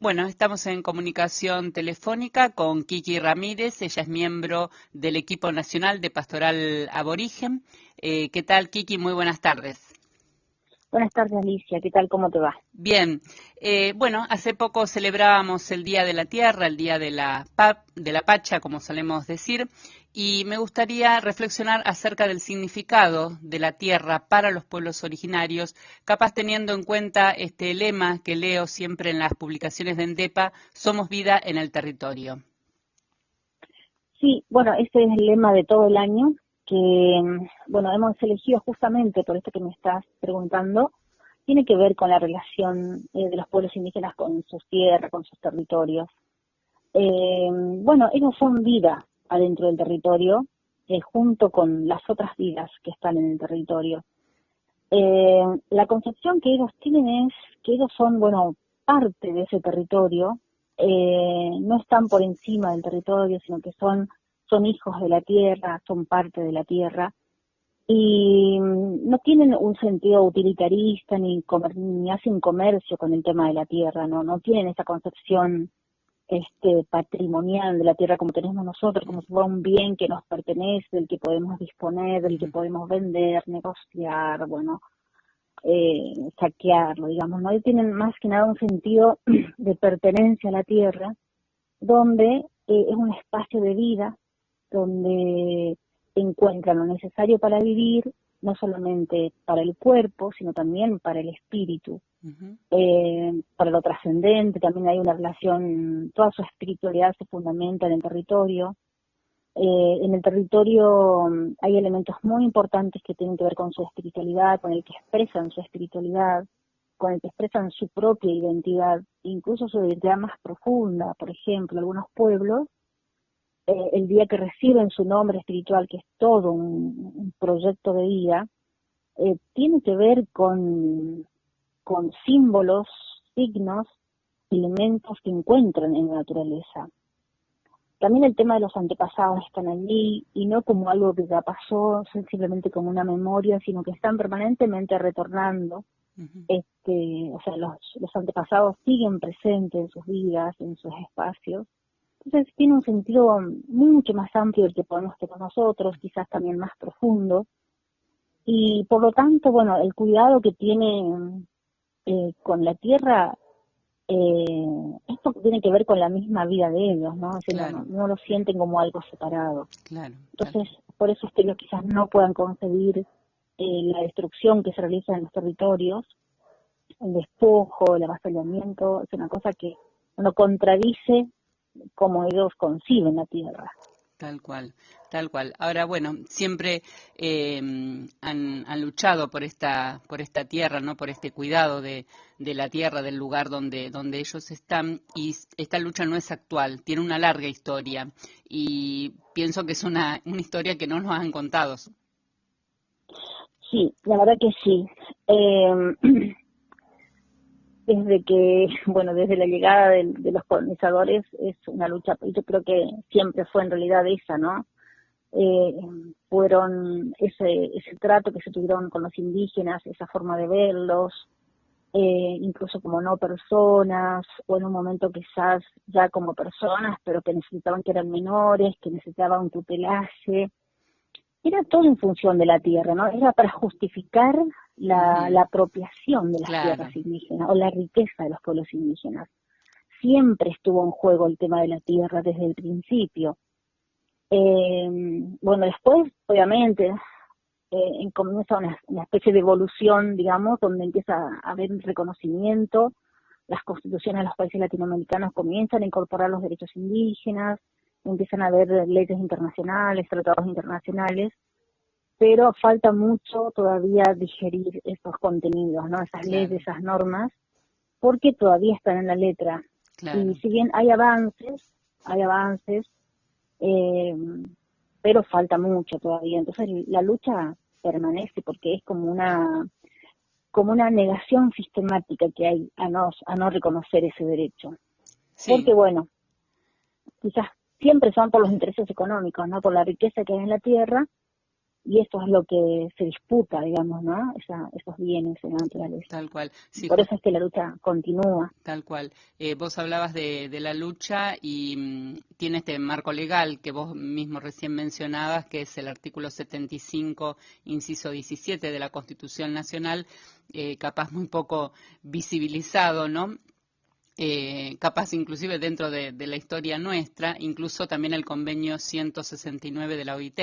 Bueno, estamos en comunicación telefónica con Kiki Ramírez. Ella es miembro del equipo nacional de Pastoral Aborigen. ¿Qué tal, Kiki? Muy buenas tardes. Buenas tardes, Alicia. ¿Qué tal? ¿Cómo te va? Bien, bueno, hace poco celebrábamos el Día de la Tierra, el Día de de la Pacha, como solemos decir, y me gustaría reflexionar acerca del significado de la tierra para los pueblos originarios, capaz teniendo en cuenta este lema que leo siempre en las publicaciones de ENDEPA: somos vida en el territorio. Sí, bueno, ese es el lema de todo el año, que, bueno, hemos elegido justamente por esto que me estás preguntando. Tiene que ver con la relación de los pueblos indígenas con sus tierras, con sus territorios. Bueno, ellos son vida adentro del territorio, junto con las otras vidas que están en el territorio. La concepción que ellos tienen es que ellos son, bueno, parte de ese territorio, no están por encima del territorio, sino que son hijos de la tierra, son parte de la tierra, y no tienen un sentido utilitarista ni hacen comercio con el tema de la tierra, no tienen esa concepción patrimonial de la tierra como tenemos nosotros, como si fuera un bien que nos pertenece, del que podemos disponer, del que podemos vender, negociar, bueno, saquearlo, digamos, ¿no? Ellos tienen más que nada un sentido de pertenencia a la tierra, donde es un espacio de vida, donde encuentran lo necesario para vivir, no solamente para el cuerpo, sino también para el espíritu, Uh-huh. para lo trascendente. También hay una relación, toda su espiritualidad se fundamenta en el territorio. En el territorio hay elementos muy importantes que tienen que ver con su espiritualidad, con el que expresan su espiritualidad, con el que expresan su propia identidad, incluso su identidad más profunda. Por ejemplo, algunos pueblos, el día que reciben su nombre espiritual, que es todo un proyecto de vida, tiene que ver con símbolos, signos, elementos que encuentran en la naturaleza. También el tema de los antepasados están allí, y no como algo que ya pasó, simplemente como una memoria, sino que están permanentemente retornando. Uh-huh. O sea, los antepasados siguen presentes en sus vidas, en sus espacios. Entonces tiene un sentido mucho más amplio del que podemos tener nosotros, quizás también más profundo. Y por lo tanto, bueno, el cuidado que tiene con la tierra, esto tiene que ver con la misma vida de ellos, ¿no? O sea, Claro, no lo sienten como algo separado. claro, tal Entonces, por eso es que ellos quizás no puedan concebir la destrucción que se realiza en los territorios, el despojo, el avasallamiento. Es una cosa que no contradice como ellos conciben la tierra. Tal cual, tal cual. Ahora, bueno, siempre han luchado por esta tierra, ¿no? Por este cuidado de la tierra, del lugar donde ellos están, y esta lucha no es actual, tiene una larga historia, y pienso que es una historia que no nos han contado. Sí, la verdad que sí. Desde que, bueno, desde la llegada de los colonizadores es una lucha, y yo creo que siempre fue en realidad esa, ¿no? Eh, Fueron ese trato que se tuvieron con los indígenas, esa forma de verlos, incluso como no personas, o en un momento quizás ya como personas, pero que necesitaban, que eran menores, que necesitaban un tutelaje. Era todo en función de la tierra, ¿no? Era para justificar Ujú. la apropiación de las tierras Claro, indígenas o la riqueza de los pueblos indígenas. Siempre estuvo en juego el tema de la tierra desde el principio. Bueno, después, obviamente, comienza una especie de evolución, digamos, donde empieza a haber un reconocimiento. Las constituciones de los países latinoamericanos comienzan a incorporar los derechos indígenas, empiezan a haber leyes internacionales, tratados internacionales, pero falta mucho todavía digerir esos contenidos, ¿no? Esas leyes, claro, esas normas, porque todavía están en la letra. Y claro. si bien hay avances, eh, pero falta mucho todavía. Entonces la lucha permanece, porque es como una negación sistemática que hay a no reconocer ese derecho. Sí, Porque bueno, quizás siempre son por los intereses económicos, ¿no? Por la riqueza que hay en la tierra, y esto es lo que se disputa, digamos, ¿no? Esos bienes en la naturaleza. Tal cual. Sí, Por eso es que la lucha continúa. tal cual. Vos hablabas de la lucha y tiene este marco legal que vos mismo recién mencionabas, que es el artículo 75, inciso 17 de la Constitución Nacional, capaz muy poco visibilizado, ¿no? Capaz inclusive dentro de la historia nuestra, incluso también el convenio 169 de la OIT.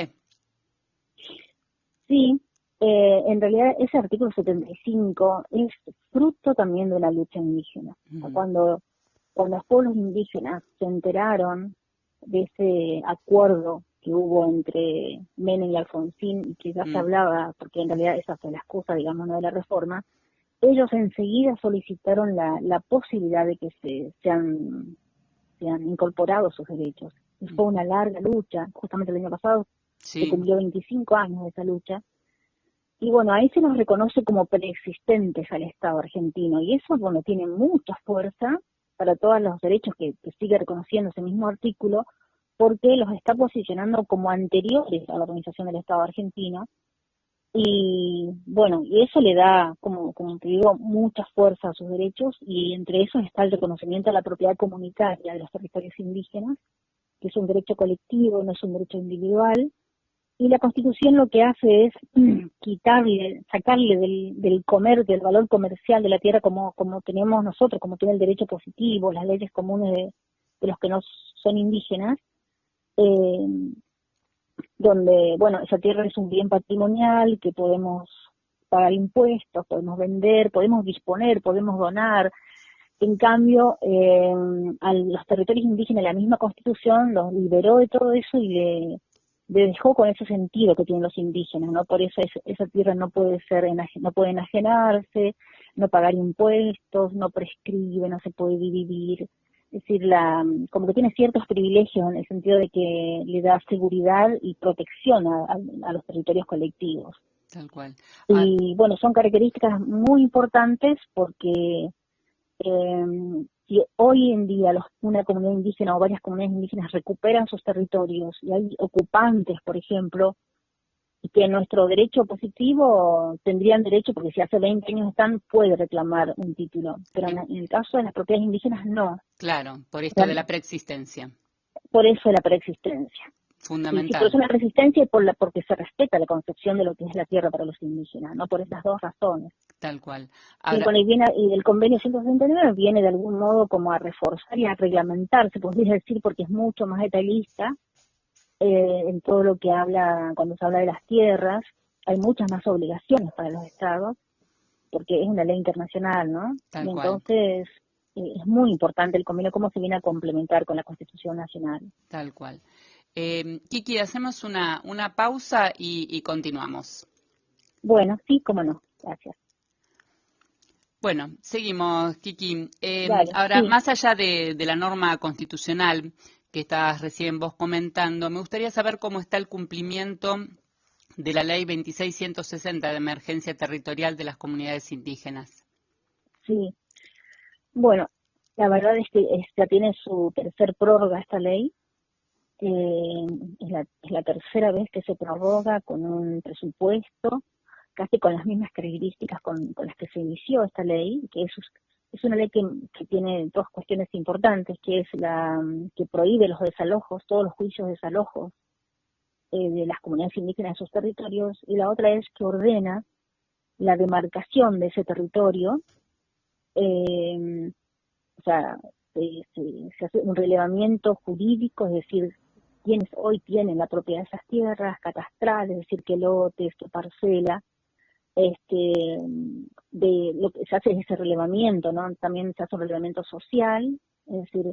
Sí, en realidad ese artículo 75 es fruto también de una lucha indígena. O sea, cuando los pueblos indígenas se enteraron de ese acuerdo que hubo entre Menem y Alfonsín, y que ya se hablaba, porque en realidad esa fue la excusa, digamos, no de la reforma, ellos enseguida solicitaron la posibilidad de que sean incorporados sus derechos. Y fue una larga lucha, justamente el año pasado se Sí, cumplió 25 años de esa lucha, y bueno, ahí se nos reconoce como preexistentes al Estado argentino, y eso, bueno, tiene mucha fuerza para todos los derechos que sigue reconociendo ese mismo artículo, porque los está posicionando como anteriores a la organización del Estado argentino, y bueno, y eso le da, como te digo, mucha fuerza a sus derechos, y entre esos está el reconocimiento a la propiedad comunitaria de los territorios indígenas, que es un derecho colectivo, no es un derecho individual, y la Constitución lo que hace es sacarle del valor comercial de la tierra como tenemos nosotros, como tiene el derecho positivo, las leyes comunes de los que no son indígenas, eh, donde, bueno, esa tierra es un bien patrimonial que podemos pagar impuestos, podemos vender, podemos disponer, podemos donar. En cambio, a los territorios indígenas la misma Constitución los liberó de todo eso y le dejó con ese sentido que tienen los indígenas, ¿no? Por eso esa tierra no puede no puede enajenarse, no pagar impuestos, no prescribe, no se puede dividir. Es decir, como que tiene ciertos privilegios en el sentido de que le da seguridad y protección a los territorios colectivos. tal cual. Y bueno, son características muy importantes porque si hoy en día una comunidad indígena o varias comunidades indígenas recuperan sus territorios y hay ocupantes, por ejemplo, y que nuestro derecho positivo tendrían derecho, porque si hace 20 años están, puede reclamar un título, pero en el caso de las propiedades indígenas no. Claro, por O esto sea, de la preexistencia, por eso la preexistencia. Y por fundamental. eso la resistencia y porque se respeta la concepción de lo que es la tierra para los indígenas, no por esas dos razones. Tal cual. Y, Ahora, bueno, y el convenio 169 viene de algún modo como a reforzar y a reglamentar, se podría decir, porque es mucho más detallista en todo lo que habla, cuando se habla de las tierras, hay muchas más obligaciones para los estados, porque es una ley internacional, ¿no? tal Y cual, entonces es muy importante el convenio, cómo se viene a complementar con la Constitución Nacional. tal cual. Kiki, hacemos una pausa y continuamos. Bueno, sí, cómo no, gracias. Bueno, seguimos, Kiki. Dale, Ahora, sí, más allá de la norma constitucional que estabas recién vos comentando, me gustaría saber cómo está el cumplimiento de la Ley 26.160 de emergencia territorial de las comunidades indígenas. sí. Bueno, la verdad es que ya tiene su tercer prórroga esta ley. Es la tercera vez que se prorroga con un presupuesto casi con las mismas características con las que se inició esta ley, que es una ley que tiene dos cuestiones importantes, que es que prohíbe los desalojos, todos los juicios de desalojos de las comunidades indígenas de sus territorios, y la otra es que ordena la demarcación de ese territorio, eh, o sea, se hace un relevamiento jurídico, es decir, quienes hoy tienen la propiedad de esas tierras, catastrales, es decir, qué lotes, qué parcela, de lo que se hace es ese relevamiento, ¿no? También se hace un relevamiento social, es decir,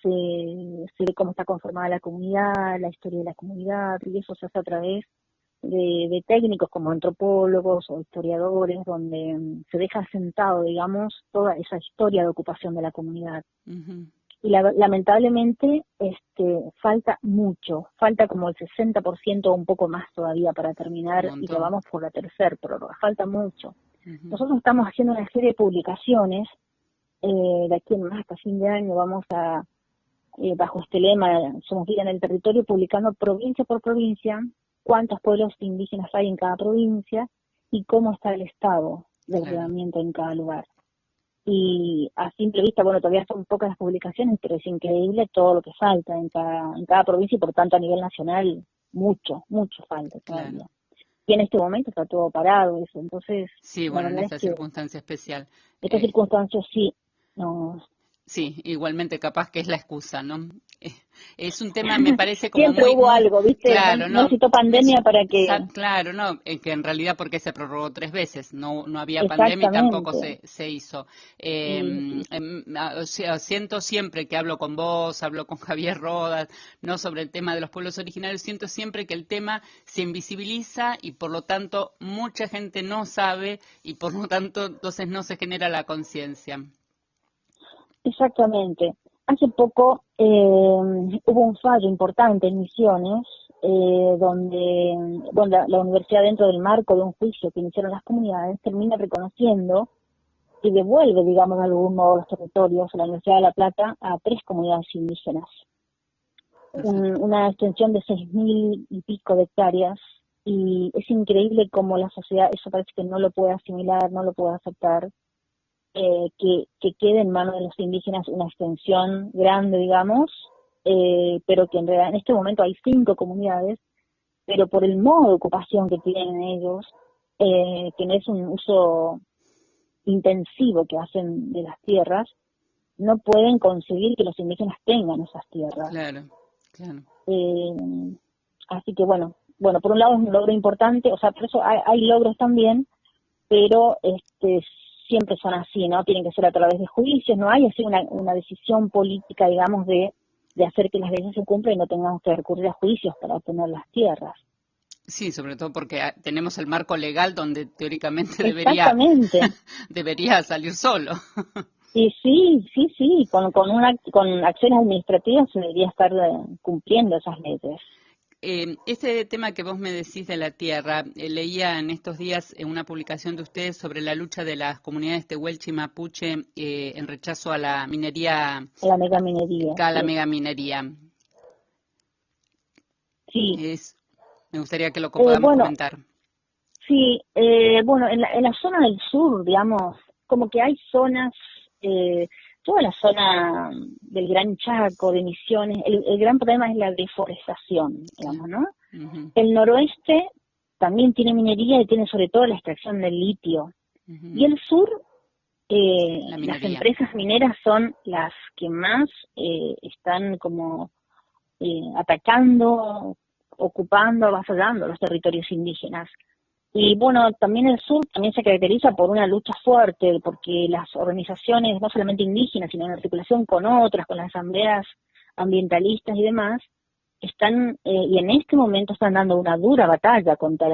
se ve cómo está conformada la comunidad, la historia de la comunidad, y eso se hace a través de técnicos como antropólogos o historiadores, donde se deja asentado, digamos, toda esa historia de ocupación de la comunidad. Ujú. Y lamentablemente falta mucho, falta como el 60% o un poco más todavía para Un terminar, y ya montón. vamos por la tercera prórroga, falta mucho. Ujú. Nosotros estamos haciendo una serie de publicaciones, de aquí en más hasta fin de año vamos bajo este lema, Somos Vida en el Territorio, publicando provincia por provincia cuántos pueblos indígenas hay en cada provincia y cómo está el estado del claro, ordenamiento en cada lugar. Y a simple vista, bueno, todavía son pocas las publicaciones, pero es increíble todo lo que falta en cada provincia y por tanto a nivel nacional mucho falta claro. todavía. Y en este momento está todo parado eso, entonces Sí, la bueno, en verdad es esta que circunstancia especial. estas Eh, circunstancias sí, no, sí, igualmente capaz que es la excusa, ¿no? Eh, es un tema, me parece como siempre muy, hubo muy algo, ¿viste? No, claro, no ¿no? necesitó pandemia para que, Claro, no, que en realidad porque se prorrogó 3 veces, no había pandemia y tampoco exactamente, se hizo. sí. O sea, siento siempre que hablo con vos, hablo con Javier Rodas, no sobre el tema de los pueblos originarios, siento siempre que el tema se invisibiliza y por lo tanto mucha gente no sabe y por lo tanto entonces no se genera la conciencia. Exactamente. Hace poco hubo un fallo importante en Misiones, donde bueno, la universidad, dentro del marco de un juicio que iniciaron las comunidades, termina reconociendo y devuelve, digamos, de algún modo los territorios a la Universidad de La Plata a 3 comunidades indígenas. Perfecto. Una extensión de 6.000 y pico de hectáreas, y es increíble cómo la sociedad eso parece que no lo puede asimilar, no lo puede aceptar, que quede en manos de los indígenas una extensión grande, digamos, pero que en realidad en este momento hay 5 comunidades, pero por el modo de ocupación que tienen ellos, que no es un uso intensivo que hacen de las tierras, no pueden conseguir que los indígenas tengan esas tierras. Claro, claro. Eh, Así que bueno, por un lado es un logro importante, o sea, por eso hay logros también, pero siempre son así, ¿no? Tienen que ser a través de juicios, no hay así una decisión política, digamos, de hacer que las leyes se cumplan y no tengamos que recurrir a juicios para obtener las tierras. Sí, sobre todo porque tenemos el marco legal donde teóricamente debería, Exactamente. debería salir solo. Y sí, con acciones administrativas se debería estar cumpliendo esas leyes. Este tema que vos me decís de la tierra, leía en estos días en una publicación de ustedes sobre la lucha de las comunidades tehuelche y mapuche en rechazo a la minería, La megaminería, a la sí. megaminería. Sí, Es, me gustaría que lo podamos bueno, comentar. sí, bueno, en la zona del sur, digamos, como que hay zonas, toda la zona del Gran Chaco, de Misiones, el gran problema es la deforestación, Claro. digamos, ¿no? Ujú, El noroeste también tiene minería y tiene sobre todo la extracción del litio. Y ujú. el sur, La las minería. empresas mineras son las que más están como atacando, ocupando, avasallando los territorios indígenas. Y bueno, también el sur también se caracteriza por una lucha fuerte, porque las organizaciones, no solamente indígenas, sino en articulación con otras, con las asambleas ambientalistas y demás, están, y en este momento están dando una dura batalla contra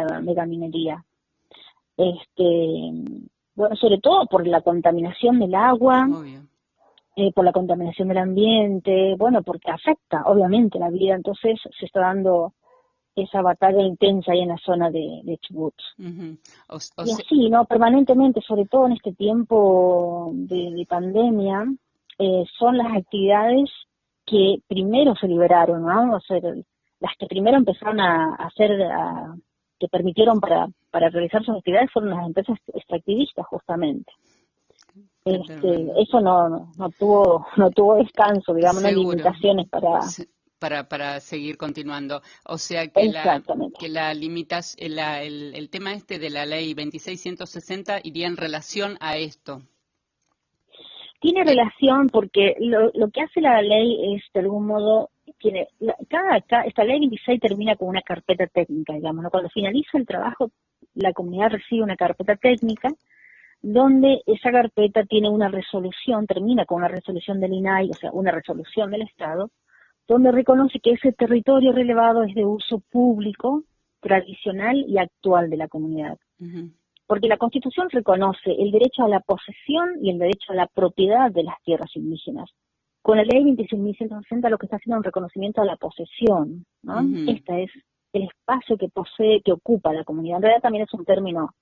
la megaminería. Este, bueno, sobre todo por la contaminación del agua, Obvio. por la contaminación del ambiente, bueno, porque afecta obviamente la vida, entonces se está dando esa batalla intensa ahí en la zona de Chubut. Ujú. O Y sea, así, ¿no? Permanentemente, sobre todo en este tiempo de pandemia, son las actividades que primero se liberaron, ¿no? O sea, las que primero empezaron a hacer, que permitieron para realizar sus actividades fueron las empresas extractivistas, justamente. qué tremendo. Eso no tuvo descanso, digamos, no Seguro. limitaciones para, Sí, para seguir continuando. O sea exactamente. que la limitas, el tema este de la ley 2660 iría en relación a esto. Tiene Eh, relación porque lo que hace la ley es, de algún modo, esta ley 26 termina con una carpeta técnica, digamos, ¿no? Cuando finaliza el trabajo, la comunidad recibe una carpeta técnica donde esa carpeta tiene una resolución, termina con una resolución del INAI, o sea, una resolución del Estado, donde reconoce que ese territorio relevado es de uso público, tradicional y actual de la comunidad. ujú, Porque la Constitución reconoce el derecho a la posesión y el derecho a la propiedad de las tierras indígenas. Con la ley 26.160 lo que está haciendo es un reconocimiento a la posesión, ¿no? ujú. Este es el espacio que posee, que ocupa la comunidad. En realidad también es un término,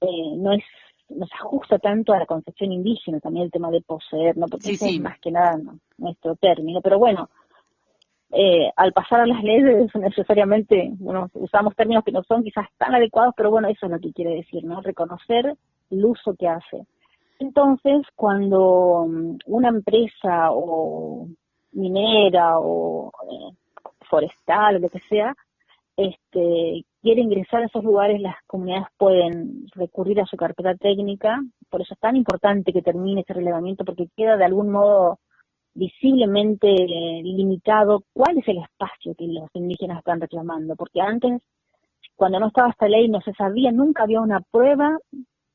no se ajusta tanto a la concepción indígena, también el tema de poseer, ¿no? Porque Sí, ese es sí, más que nada, ¿no?, nuestro término. Pero bueno, al pasar a las leyes necesariamente, bueno, usamos términos que no son quizás tan adecuados, pero bueno, eso es lo que quiere decir, ¿no? Reconocer el uso que hace. Entonces, cuando una empresa o minera o forestal o lo que sea, quiere ingresar a esos lugares, las comunidades pueden recurrir a su carpeta técnica. Por eso es tan importante que termine ese relevamiento, porque queda de algún modo visiblemente limitado cuál es el espacio que los indígenas están reclamando, porque antes, cuando no estaba esta ley, no se sabía, nunca había una prueba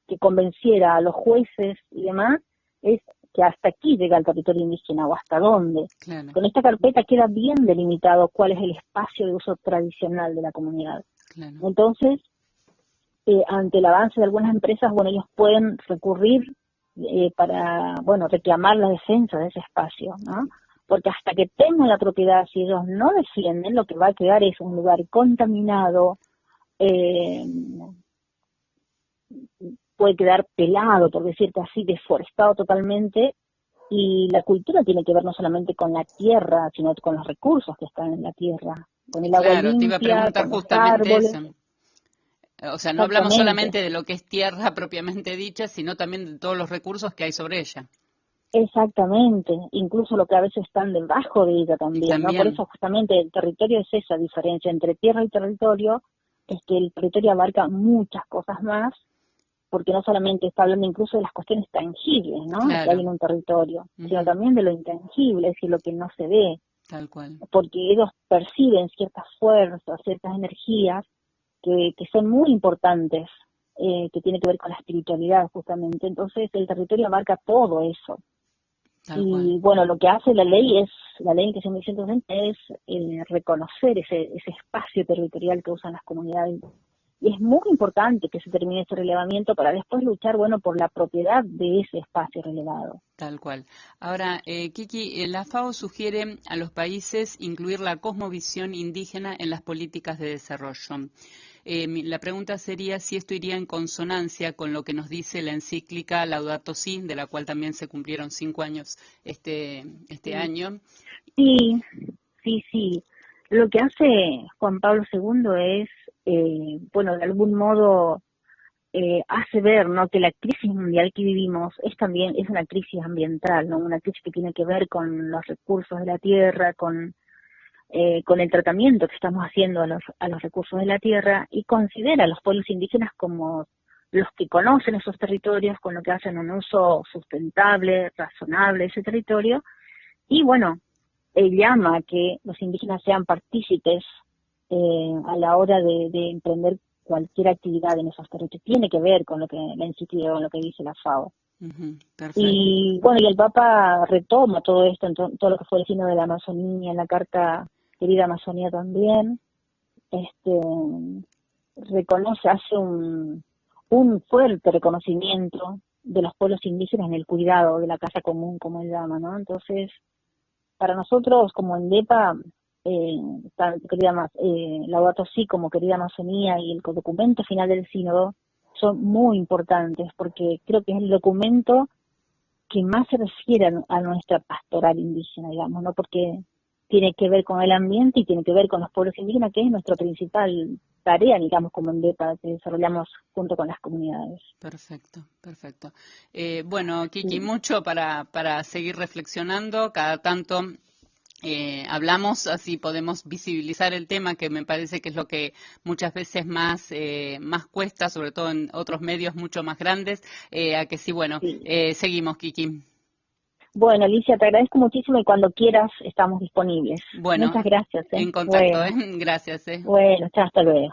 que convenciera a los jueces y demás, es que hasta aquí llega el territorio indígena o hasta dónde. Claro. Con esta carpeta queda bien delimitado cuál es el espacio de uso tradicional de la comunidad. Claro. Entonces, ante el avance de algunas empresas, bueno, ellos pueden recurrir para, bueno, reclamar la defensa de ese espacio, ¿no? Porque hasta que tengan la propiedad, si ellos no defienden, lo que va a quedar es un lugar contaminado, puede quedar pelado, por decirte así, deforestado totalmente, y la cultura tiene que ver no solamente con la tierra, sino con los recursos que están en la tierra, con el agua Claro, te iba a limpia, preguntar con los justamente árboles. eso. O sea, no hablamos Exactamente, solamente de lo que es tierra propiamente dicha, sino también de todos los recursos que hay sobre ella. exactamente, incluso lo que a veces están debajo de ella también, ¿no? Por También, eso justamente el territorio es esa diferencia entre tierra y territorio, es que el territorio abarca muchas cosas más, porque no solamente está hablando incluso de las cuestiones tangibles, ¿no?, que hay claro, en un territorio, sino ujú, también de lo intangible, es decir, lo que no se ve, tal cual. porque ellos perciben ciertas fuerzas, ciertas energías que son muy importantes, que tiene que ver con la espiritualidad justamente. Entonces el territorio abarca todo eso. Tal cual. Y bueno, lo que hace la ley en que se me es reconocer ese espacio territorial que usan las comunidades. Y es muy importante que se termine ese relevamiento para después luchar, bueno, por la propiedad de ese espacio relevado. Tal cual. Ahora, Kiki, la FAO sugiere a los países incluir la cosmovisión indígena en las políticas de desarrollo. La pregunta sería si esto iría en consonancia con lo que nos dice la encíclica Laudato Si, de la cual también se cumplieron 5 años este Sí, año. sí, sí, sí. Lo que hace Juan Pablo II es, bueno, de algún modo hace ver, ¿no?, que la crisis mundial que vivimos es una crisis ambiental, ¿no?, una crisis que tiene que ver con los recursos de la tierra, con el tratamiento que estamos haciendo a los recursos de la tierra, y considera a los pueblos indígenas como los que conocen esos territorios, con lo que hacen un uso sustentable, razonable de ese territorio, y bueno, él llama a que los indígenas sean partícipes a la hora de emprender cualquier actividad en esos territorios. Tiene que ver con lo que la encíclica, con lo que dice la FAO. Perfecto. Y bueno, y el Papa retoma todo esto, en todo lo que fue el signo de la Amazonía, en la carta Querida Amazonía también, este, reconoce, hace un fuerte reconocimiento de los pueblos indígenas en el cuidado de la casa común, como él llama, ¿no? Entonces, para nosotros como ENDEPA, Laudato Si como Querida Amazonía y el documento final del sínodo son muy importantes, porque creo que es el documento que más se refiere a nuestra pastoral indígena, digamos, ¿no? Porque tiene que ver con el ambiente y tiene que ver con los pueblos indígenas, que es nuestra principal tarea, digamos, como ENDEPA, que desarrollamos junto con las comunidades. Perfecto, perfecto. Bueno, Kiki, Sí. mucho para seguir reflexionando. Cada tanto hablamos, así podemos visibilizar el tema, que me parece que es lo que muchas veces más cuesta, sobre todo en otros medios mucho más grandes. A que sí, bueno, Sí. seguimos, Kiki. Bueno, Alicia, te agradezco muchísimo y cuando quieras estamos disponibles. Bueno, Muchas gracias, ¿eh? en contacto, ¿eh? Bueno, Gracias, bueno, chao, hasta luego.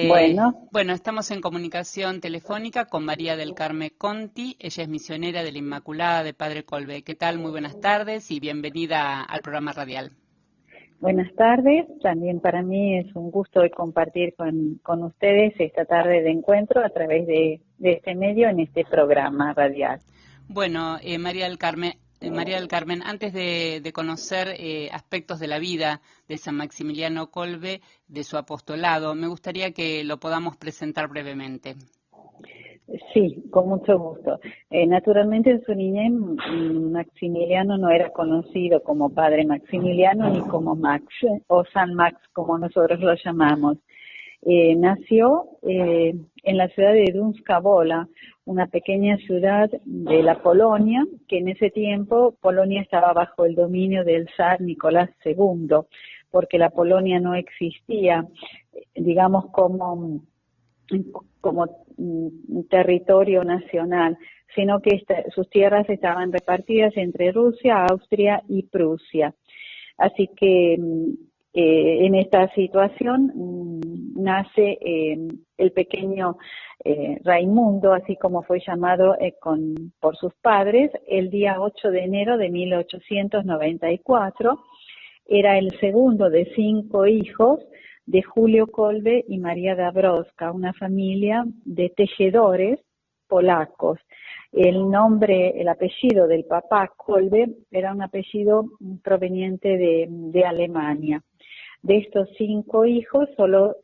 Bueno, Bueno, estamos en comunicación telefónica con María del Carmen Conti. Ella es misionera de la Inmaculada de Padre Colbe. ¿Qué tal? Muy buenas tardes y bienvenida al programa radial. buenas tardes. También para mí es un gusto de compartir con ustedes esta tarde de encuentro a través de este medio en este programa radial. Bueno, María del Carmen, antes de conocer aspectos de la vida de San Maximiliano Kolbe, de su apostolado, me gustaría que lo podamos presentar brevemente. Sí, con mucho gusto. Naturalmente en su niñez Maximiliano no era conocido como padre Maximiliano ni como Max o San Max como nosotros lo llamamos. Nació en la ciudad de Dunska Wola, una pequeña ciudad de la Polonia, que en ese tiempo Polonia estaba bajo el dominio del zar Nicolás II, porque la Polonia no existía, digamos, como territorio nacional, sino que sus tierras estaban repartidas entre Rusia, Austria y Prusia. Así que en esta situación nace el pequeño Raimundo, así como fue llamado por sus padres, el día 8 de enero de 1894. Era el segundo de 5 hijos de Julio Kolbe y María Dabrowska, una familia de tejedores polacos. El apellido del papá Kolbe era un apellido proveniente de Alemania. De estos 5 hijos solo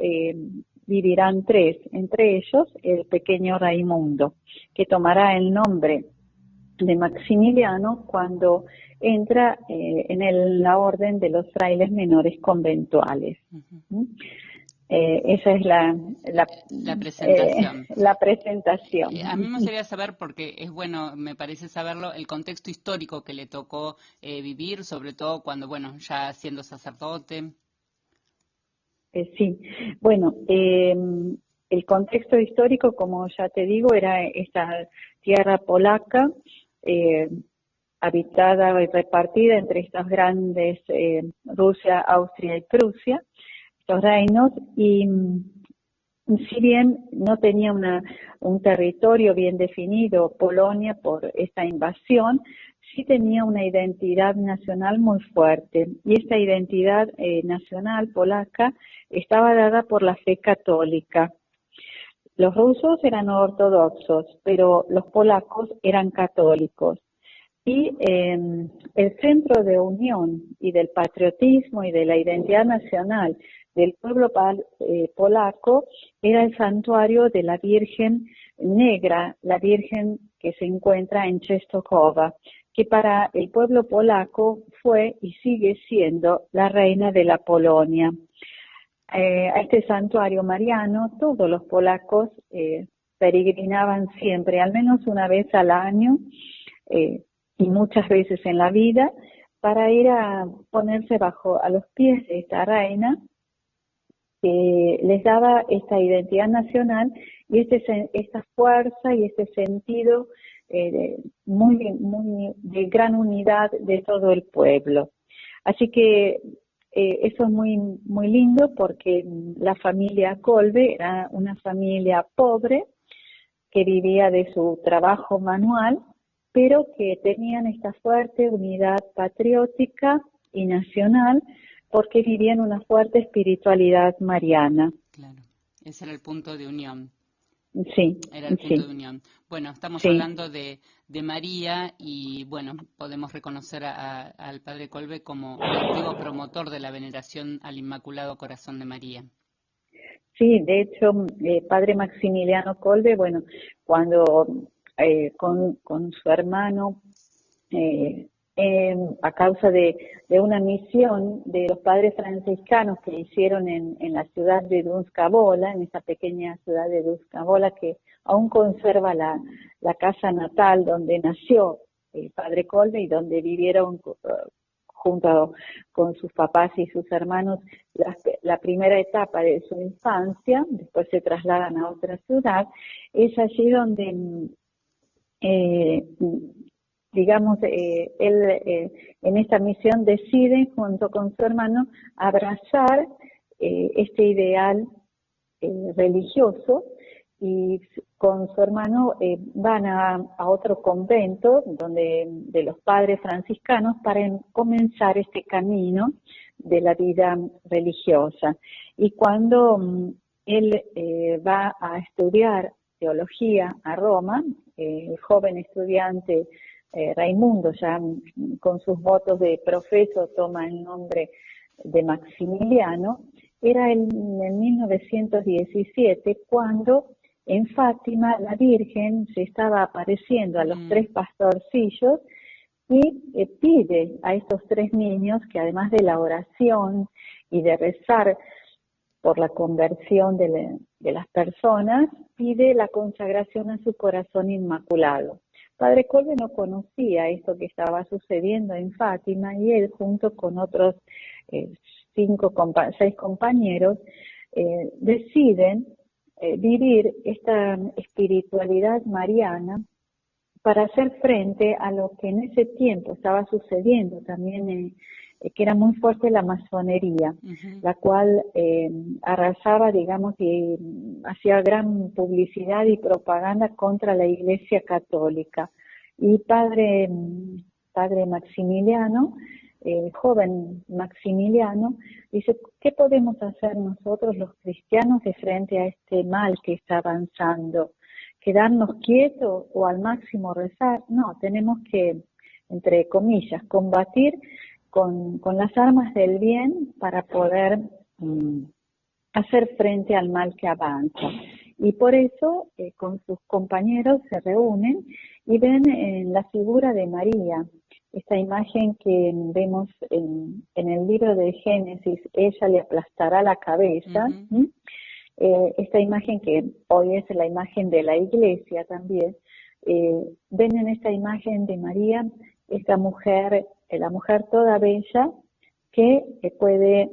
vivirán 3, entre ellos el pequeño Raimundo, que tomará el nombre de Maximiliano cuando entra en la orden de los frailes menores conventuales. Uh-huh. Esa es la presentación. La presentación. A mí me gustaría saber, porque es bueno, me parece saberlo, el contexto histórico que le tocó vivir, sobre todo cuando, bueno, ya siendo sacerdote. Sí, bueno, el contexto histórico, como ya te digo, era esta tierra polaca, habitada y repartida entre estas grandes, Rusia, Austria y Prusia, estos reinos, y si bien no tenía un territorio bien definido, Polonia, por esta invasión, sí tenía una identidad nacional muy fuerte, y esta identidad nacional polaca estaba dada por la fe católica. Los rusos eran ortodoxos, pero los polacos eran católicos. Y el centro de unión y del patriotismo y de la identidad nacional del pueblo polaco era el santuario de la Virgen Negra, la Virgen que se encuentra en Częstochowa, que para el pueblo polaco fue y sigue siendo la reina de la Polonia. A este santuario mariano todos los polacos peregrinaban siempre, al menos una vez al año, y muchas veces en la vida, para ir a ponerse a los pies de esta reina, que les daba esta identidad nacional y esta fuerza y este sentido muy de gran unidad de todo el pueblo. Así que eso es muy, muy lindo, porque la familia Kolbe era una familia pobre que vivía de su trabajo manual, pero que tenían esta fuerte unidad patriótica y nacional, porque vivían una fuerte espiritualidad mariana. Claro, ese era el punto de unión. Sí. Era el punto de unión. Bueno, estamos hablando de María, y bueno, podemos reconocer al padre Kolbe como un activo promotor de la veneración al Inmaculado Corazón de María. Sí, de hecho, padre Maximiliano Kolbe, bueno, cuando con su hermano, a causa de una misión de los padres franciscanos que hicieron en la ciudad de Dunska Wola, en esa pequeña ciudad de Dunska Wola que aún conserva la casa natal donde nació el padre Kolbe y donde vivieron junto con sus papás y sus hermanos la primera etapa de su infancia. Después se trasladan a otra ciudad. Es allí donde él en esta misión decide junto con su hermano abrazar este ideal religioso, y con su hermano van a otro convento de los padres franciscanos para comenzar este camino de la vida religiosa. Y cuando él va a estudiar teología a Roma, el joven estudiante Raimundo, ya con sus votos de profeso, toma el nombre de Maximiliano. Era en 1917 cuando en Fátima la Virgen se estaba apareciendo a los tres pastorcillos y pide a estos tres niños que, además de la oración y de rezar por la conversión de las personas, pide la consagración a su corazón inmaculado. Padre Kolbe no conocía esto que estaba sucediendo en Fátima, y él, junto con otros 6 compañeros, deciden vivir esta espiritualidad mariana para hacer frente a lo que en ese tiempo estaba sucediendo también, que era muy fuerte la masonería, la cual arrasaba, digamos, y hacía gran publicidad y propaganda contra la Iglesia Católica. Y padre Maximiliano, el joven Maximiliano, dice: ¿qué podemos hacer nosotros los cristianos de frente a este mal que está avanzando? ¿Quedarnos quietos o al máximo rezar? No, tenemos que, entre comillas, combatir con las armas del bien para poder hacer frente al mal que avanza. Y por eso con sus compañeros se reúnen y ven en la figura de María, esta imagen que vemos en el libro de Génesis: ella le aplastará la cabeza. Esta imagen que hoy es la imagen de la iglesia también, ven en esta imagen de María esta mujer, la mujer toda bella, que puede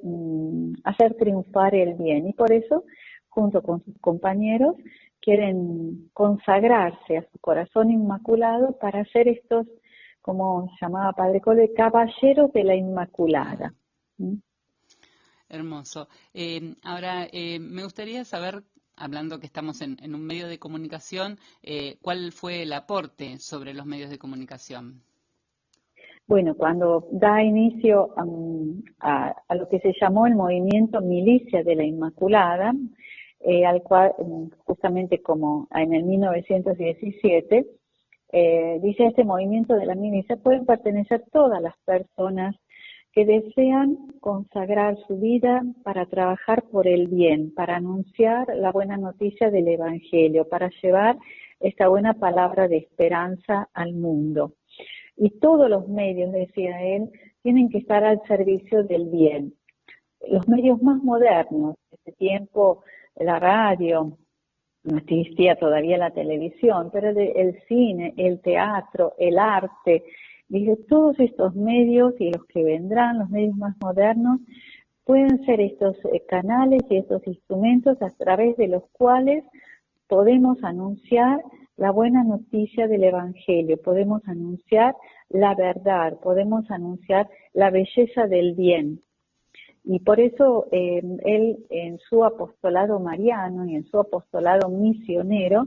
hacer triunfar el bien, y por eso, junto con sus compañeros, quieren consagrarse a su corazón inmaculado para ser estos, como llamaba Padre Kolbe, caballeros de la Inmaculada. Hermoso. Ahora, me gustaría saber, hablando que estamos en un medio de comunicación, ¿cuál fue el aporte sobre los medios de comunicación? Bueno, cuando da inicio a lo que se llamó el movimiento Milicia de la Inmaculada, al cual, justamente como en el 1917, dice: este movimiento de la milicia pueden pertenecer todas las personas que desean consagrar su vida para trabajar por el bien, para anunciar la buena noticia del Evangelio, para llevar esta buena palabra de esperanza al mundo. Y todos los medios, decía él, tienen que estar al servicio del bien. Los medios más modernos, en ese tiempo la radio, no existía todavía la televisión, pero el cine, el teatro, el arte, dice, todos estos medios y los que vendrán, los medios más modernos, pueden ser estos canales y estos instrumentos a través de los cuales podemos anunciar la buena noticia del Evangelio, podemos anunciar la verdad, podemos anunciar la belleza del bien. Y por eso él, en su apostolado mariano y en su apostolado misionero,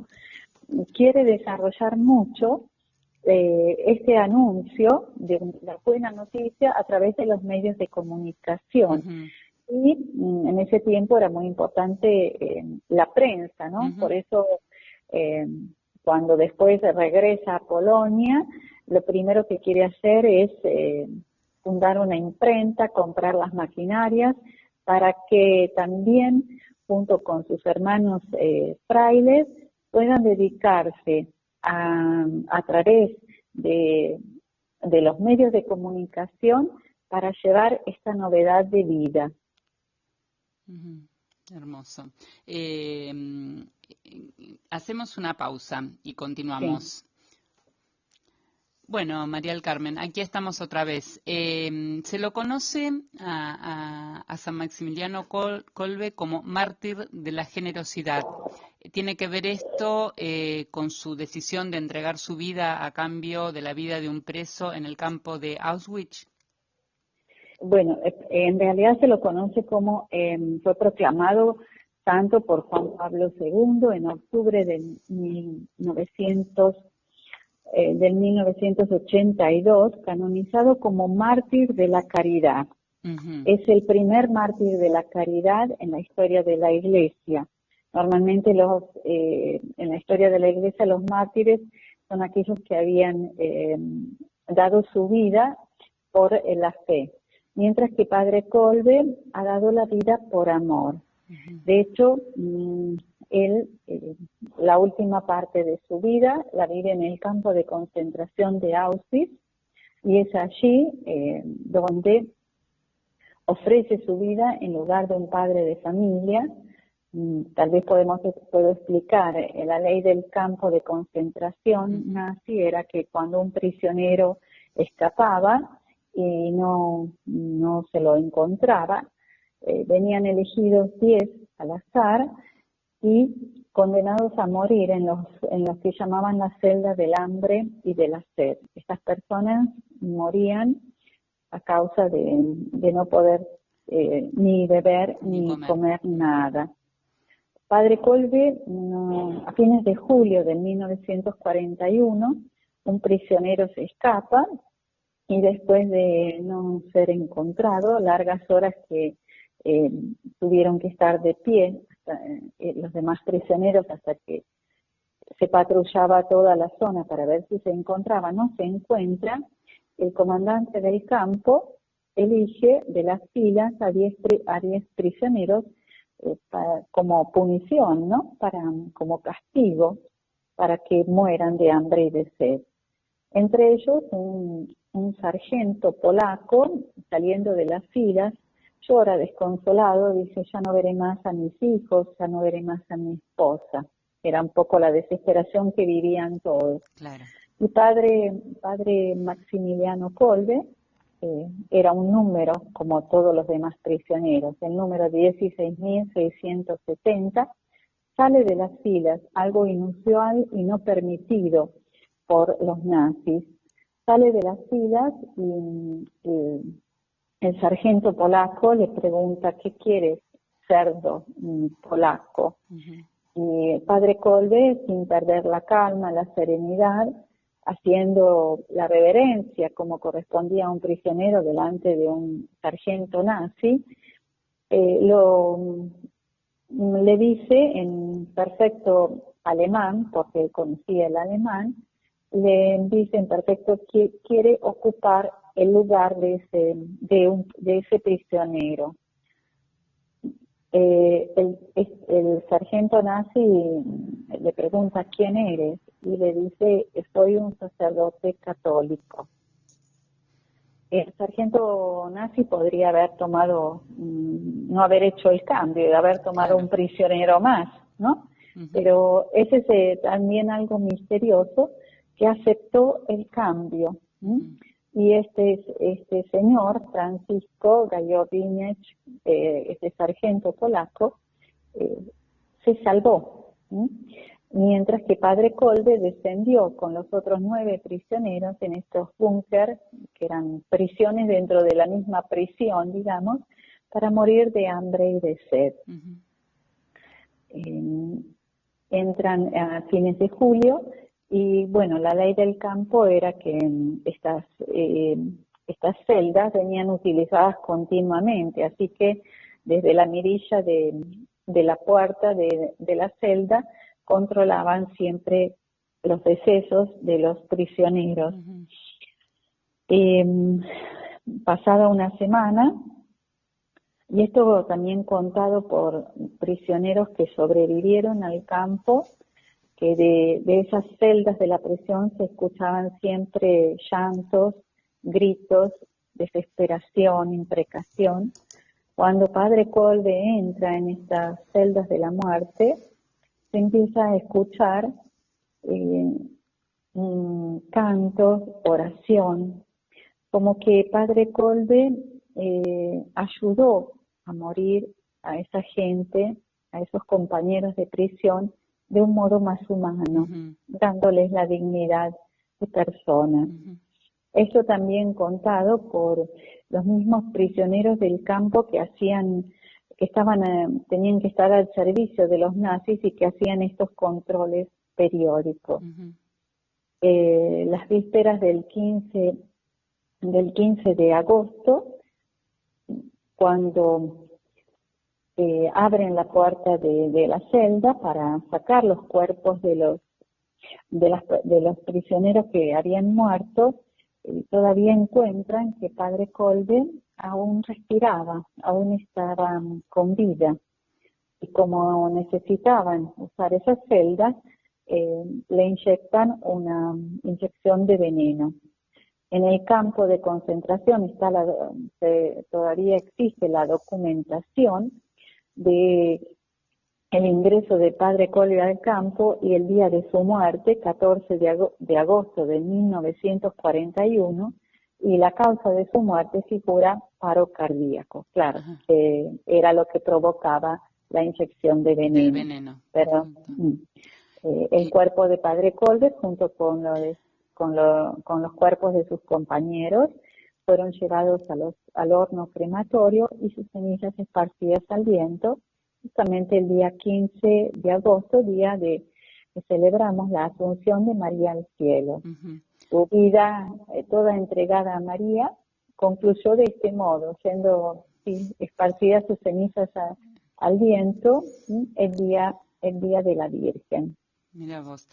quiere desarrollar mucho este anuncio de la buena noticia a través de los medios de comunicación. Y en ese tiempo era muy importante la prensa, ¿no? Por eso cuando después regresa a Polonia, lo primero que quiere hacer es fundar una imprenta, comprar las maquinarias, para que también, junto con sus hermanos frailes, puedan dedicarse a través de los medios de comunicación para llevar esta novedad de vida. Hermoso. Hacemos una pausa y continuamos. Sí. Bueno, María del Carmen, aquí estamos otra vez. Se lo conoce a San Maximiliano Kolbe como mártir de la generosidad. ¿Tiene que ver esto con su decisión de entregar su vida a cambio de la vida de un preso en el campo de Auschwitz? Bueno, en realidad se lo conoce como, fue proclamado santo por Juan Pablo II en octubre del 1982, canonizado como mártir de la caridad. Es el primer mártir de la caridad en la historia de la Iglesia. Normalmente en la historia de la Iglesia los mártires son aquellos que habían dado su vida por la fe, mientras que Padre Kolbe ha dado la vida por amor. De hecho, él, la última parte de su vida, la vive en el campo de concentración de Auschwitz, y es allí donde ofrece su vida en lugar de un padre de familia. Tal vez puedo explicar, la ley del campo de concentración nazi era que cuando un prisionero escapaba y no se lo encontraba, venían elegidos 10 al azar y condenados a morir en los que llamaban las celdas del hambre y de la sed. Estas personas morían a causa de no poder ni beber ni comer nada. Padre Kolbe, a fines de julio de 1941, un prisionero se escapa y después de no ser encontrado, largas horas que tuvieron que estar de pie los demás prisioneros hasta que se patrullaba toda la zona para ver si se encontraba, no se encuentra. El comandante del campo elige de las filas a 10 prisioneros como punición, ¿no? Como castigo, para que mueran de hambre y de sed. Entre ellos, un sargento polaco, saliendo de las filas, llora desconsolado, dice: ya no veré más a mis hijos, ya no veré más a mi esposa. Era un poco la desesperación que vivían todos. Claro. Y padre Maximiliano Kolbe era un número como todos los demás prisioneros, el número 16.670, sale de las filas, algo inusual y no permitido por los nazis. Sale de las filas y el sargento polaco le pregunta: ¿qué quieres, cerdo polaco? Y el padre Kolbe, sin perder la calma, la serenidad, haciendo la reverencia como correspondía a un prisionero delante de un sargento nazi, le dice en perfecto alemán, porque él conocía el alemán, le dice en perfecto que quiere ocupar el lugar de ese prisionero. El sargento nazi le pregunta: ¿quién eres? Y le dice: soy un sacerdote católico. El sargento nazi podría haber tomado, no haber hecho el cambio, de haber tomado un prisionero más, ¿no? Pero ese es también algo misterioso, que aceptó el cambio. Y este señor, Francisco Gajowniczek, este sargento polaco, se salvó. Mientras que padre Kolbe descendió con los otros 9 prisioneros en estos búnker, que eran prisiones dentro de la misma prisión, digamos, para morir de hambre y de sed. Entran a fines de julio. Y bueno, la ley del campo era que estas celdas venían utilizadas continuamente, así que desde la mirilla de la puerta de la celda controlaban siempre los decesos de los prisioneros. Pasada una semana, y esto también contado por prisioneros que sobrevivieron al campo, que de esas celdas de la prisión se escuchaban siempre llantos, gritos, desesperación, imprecación. Cuando padre Kolbe entra en estas celdas de la muerte, se empieza a escuchar cantos, oración, como que padre Kolbe ayudó a morir a esa gente, a esos compañeros de prisión, de un modo más humano, dándoles la dignidad de persona. Esto también contado por los mismos prisioneros del campo que tenían que estar al servicio de los nazis y que hacían estos controles periódicos. Las vísperas del 15 de agosto, cuando abren la puerta de la celda para sacar los cuerpos de los prisioneros que habían muerto, todavía encuentran que padre Kolbe aún respiraba, aún estaba con vida. y como necesitaban usar esas celdas, le inyectan una inyección de veneno. En el campo de concentración todavía existe la documentación de el ingreso de Padre Colbe al campo y el día de su muerte, 14 de agosto de 1941, y la causa de su muerte figura paro cardíaco. Claro, era lo que provocaba la inyección de veneno. Del veneno. Pero el cuerpo de Padre Colbe, junto con los cuerpos de sus compañeros, fueron llevados al horno crematorio y sus cenizas esparcidas al viento, justamente el día 15 de agosto, día que celebramos la Asunción de María al cielo. Su vida toda entregada a María concluyó de este modo, siendo esparcidas sus cenizas al viento el día de la Virgen. Mira vos,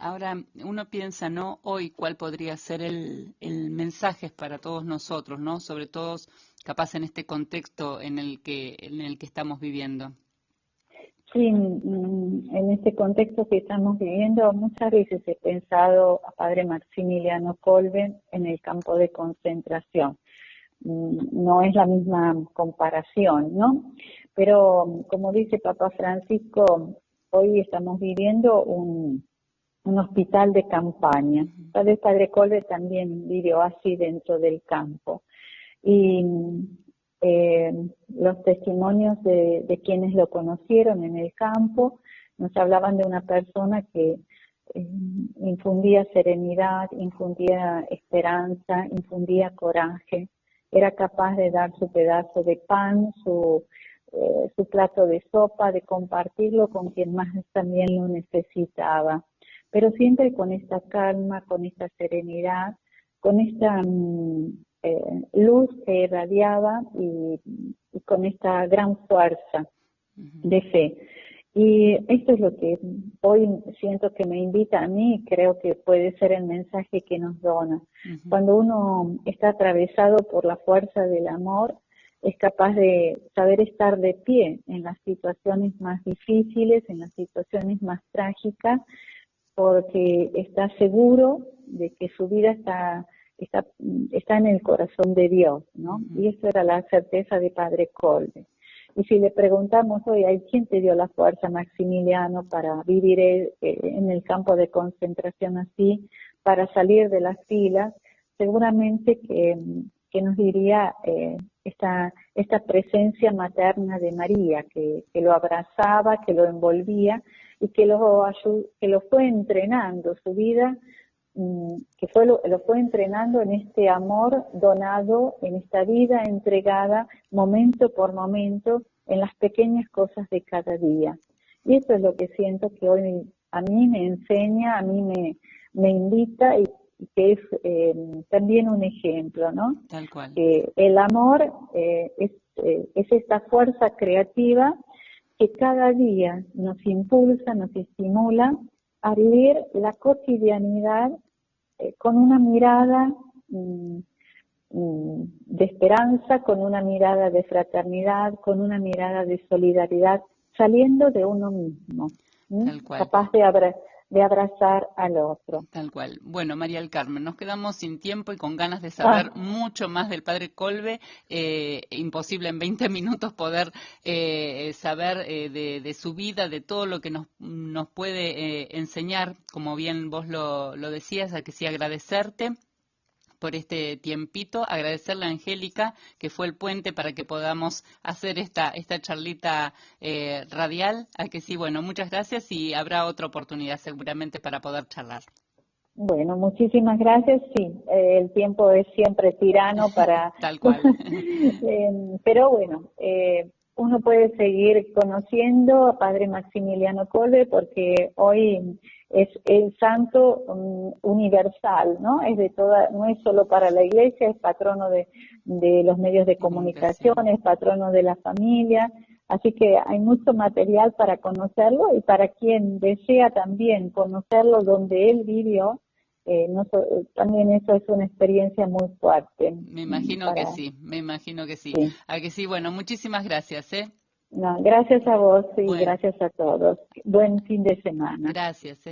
ahora uno piensa, ¿no? Hoy cuál podría ser el mensaje para todos nosotros, ¿no? Sobre todo, capaz en este contexto en el que estamos viviendo. Sí, en este contexto que estamos viviendo, muchas veces he pensado a Padre Maximiliano Kolbe en el campo de concentración. No es la misma comparación, ¿no? Pero como dice Papa Francisco, hoy estamos viviendo un hospital de campaña. Tal vez Padre Kolbe también vivió así dentro del campo. Y los testimonios de quienes lo conocieron en el campo nos hablaban de una persona que infundía serenidad, infundía esperanza, infundía coraje, era capaz de dar su pedazo de pan, su plato de sopa, de compartirlo con quien más también lo necesitaba, pero siempre con esta calma, con esta serenidad, con esta luz que irradiaba y con esta gran fuerza de fe. Y esto es lo que hoy siento que me invita a mí, y creo que puede ser el mensaje que nos dona. Cuando uno está atravesado por la fuerza del amor, es capaz de saber estar de pie en las situaciones más difíciles, en las situaciones más trágicas, porque está seguro de que su vida está en el corazón de Dios, ¿no? Y eso era la certeza de Padre Kolbe. Y si le preguntamos hoy, ¿quién te dio la fuerza, Maximiliano, para vivir en el campo de concentración así, para salir de las filas? Seguramente que nos diría esta presencia materna de María, que lo abrazaba, que lo envolvía y que lo fue entrenando su vida, lo fue entrenando en este amor donado, en esta vida entregada momento por momento en las pequeñas cosas de cada día. Y eso es lo que siento que hoy a mí me enseña, a mí me invita y que es también un ejemplo, ¿no? Tal cual. El amor es esta fuerza creativa que cada día nos impulsa, nos estimula a vivir la cotidianidad con una mirada de esperanza, con una mirada de fraternidad, con una mirada de solidaridad, saliendo de uno mismo, Tal cual. Capaz de abrazar al otro. Tal cual. Bueno, María del Carmen, nos quedamos sin tiempo y con ganas de saber mucho más del Padre Kolbe. Imposible en 20 minutos poder saber de su vida, de todo lo que nos puede enseñar, como bien vos lo decías, a que sí agradecerte por este tiempito, agradecerle a Angélica, que fue el puente para que podamos hacer esta charlita radial. A que sí, bueno, muchas gracias y habrá otra oportunidad seguramente para poder charlar. Bueno, muchísimas gracias. Sí, el tiempo es siempre tirano para... Tal cual. Pero bueno, uno puede seguir conociendo a Padre Maximiliano Kolbe porque hoy es el santo universal, ¿no? Es de toda, no es solo para la Iglesia, es patrono de los medios de comunicación, es patrono de la familia. Así que hay mucho material para conocerlo y para quien desea también conocerlo donde él vivió, también eso es una experiencia muy fuerte. Me imagino que sí, me imagino que sí. A que sí, bueno, muchísimas gracias, No, gracias a vos y Bueno, gracias a todos. Buen fin de semana. gracias.